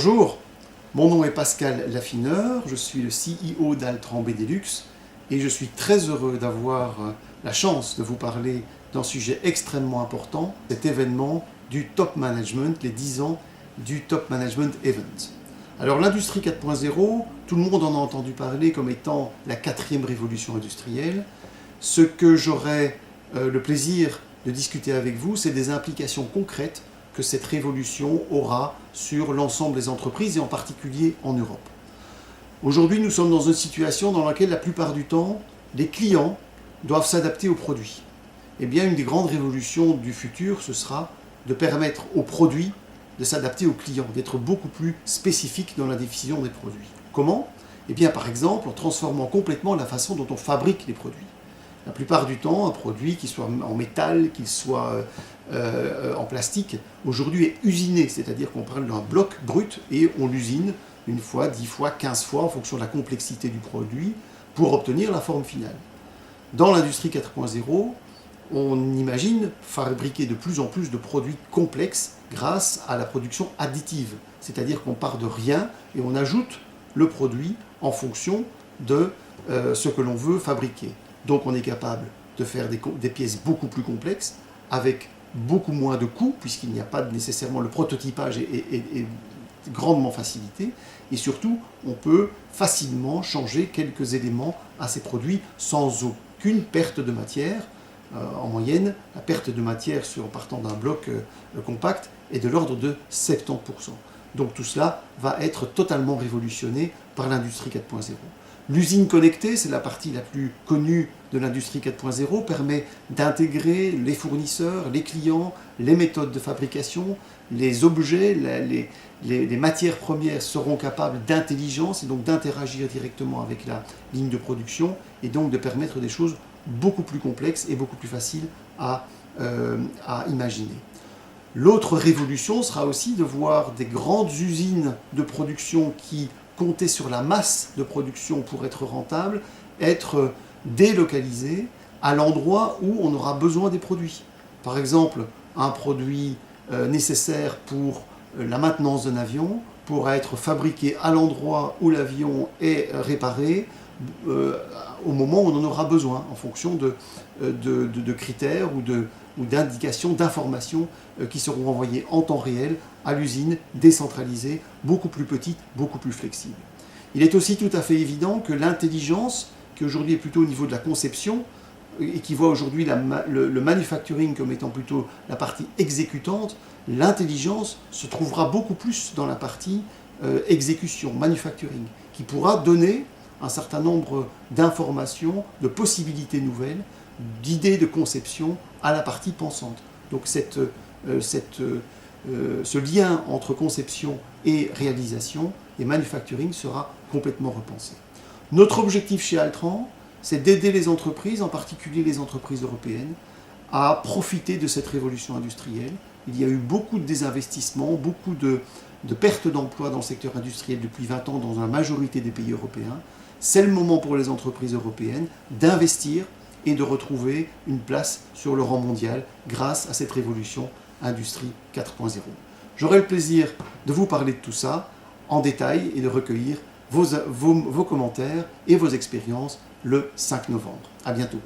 Bonjour, mon nom est Pascal Laffineur, je suis le CEO d'Altran Benelux et je suis très heureux d'avoir la chance de vous parler d'un sujet extrêmement important, cet événement du Top Management, les 10 ans du Top Management Event. Alors l'industrie 4.0, tout le monde en a entendu parler comme étant la 4e révolution industrielle. Ce que j'aurai le plaisir de discuter avec vous, c'est des implications concrètes que cette révolution aura sur l'ensemble des entreprises et en particulier en Europe. Aujourd'hui, nous sommes dans une situation dans laquelle la plupart du temps, les clients doivent s'adapter aux produits. Eh bien, une des grandes révolutions du futur, ce sera de permettre aux produits de s'adapter aux clients, d'être beaucoup plus spécifiques dans la définition des produits. Comment ? Eh bien, par exemple, en transformant complètement la façon dont on fabrique les produits. La plupart du temps, un produit, qu'il soit en métal, qu'il soit en plastique, aujourd'hui est usiné, c'est-à-dire qu'on parle d'un bloc brut et on l'usine une fois, 10 fois, 15 fois en fonction de la complexité du produit pour obtenir la forme finale. Dans l'industrie 4.0, on imagine fabriquer de plus en plus de produits complexes grâce à la production additive, c'est-à-dire qu'on part de rien et on ajoute le produit en fonction de ce que l'on veut fabriquer. Donc on est capable de faire des pièces beaucoup plus complexes avec beaucoup moins de coûts puisqu'il n'y a pas nécessairement le prototypage est grandement facilité et surtout on peut facilement changer quelques éléments à ces produits sans aucune perte de matière. En moyenne, la perte de matière en partant d'un bloc compact est de l'ordre de 70%. Donc tout cela va être totalement révolutionné par l'industrie 4.0. L'usine connectée, c'est la partie la plus connue de l'industrie 4.0, permet d'intégrer les fournisseurs, les clients, les méthodes de fabrication, les objets, les matières premières seront capables d'intelligence et donc d'interagir directement avec la ligne de production et donc de permettre des choses beaucoup plus complexes et beaucoup plus faciles à imaginer. L'autre révolution sera aussi de voir des grandes usines de production qui compter sur la masse de production pour être rentable, être délocalisé à l'endroit où on aura besoin des produits. Par exemple, un produit nécessaire pour la maintenance d'un avion pourra être fabriqué à l'endroit où l'avion est réparé au moment où on en aura besoin, en fonction de critères ou d'indications, d'informations qui seront envoyées en temps réel à l'usine, décentralisée, beaucoup plus petite, beaucoup plus flexible. Il est aussi tout à fait évident que l'intelligence, qui aujourd'hui est plutôt au niveau de la conception, et qui voit aujourd'hui le manufacturing comme étant plutôt la partie exécutante, l'intelligence se trouvera beaucoup plus dans la partie exécution, manufacturing, qui pourra donner un certain nombre d'informations, de possibilités nouvelles, d'idées de conception à la partie pensante. Donc ce lien entre conception et réalisation et manufacturing sera complètement repensé. Notre objectif chez Altran, c'est d'aider les entreprises, en particulier les entreprises européennes, à profiter de cette révolution industrielle. Il y a eu beaucoup de désinvestissements, beaucoup de pertes d'emplois dans le secteur industriel depuis 20 ans dans la majorité des pays européens. C'est le moment pour les entreprises européennes d'investir et de retrouver une place sur le rang mondial grâce à cette révolution Industrie 4.0. J'aurai le plaisir de vous parler de tout ça en détail et de recueillir vos commentaires et vos expériences le 5 novembre. À bientôt.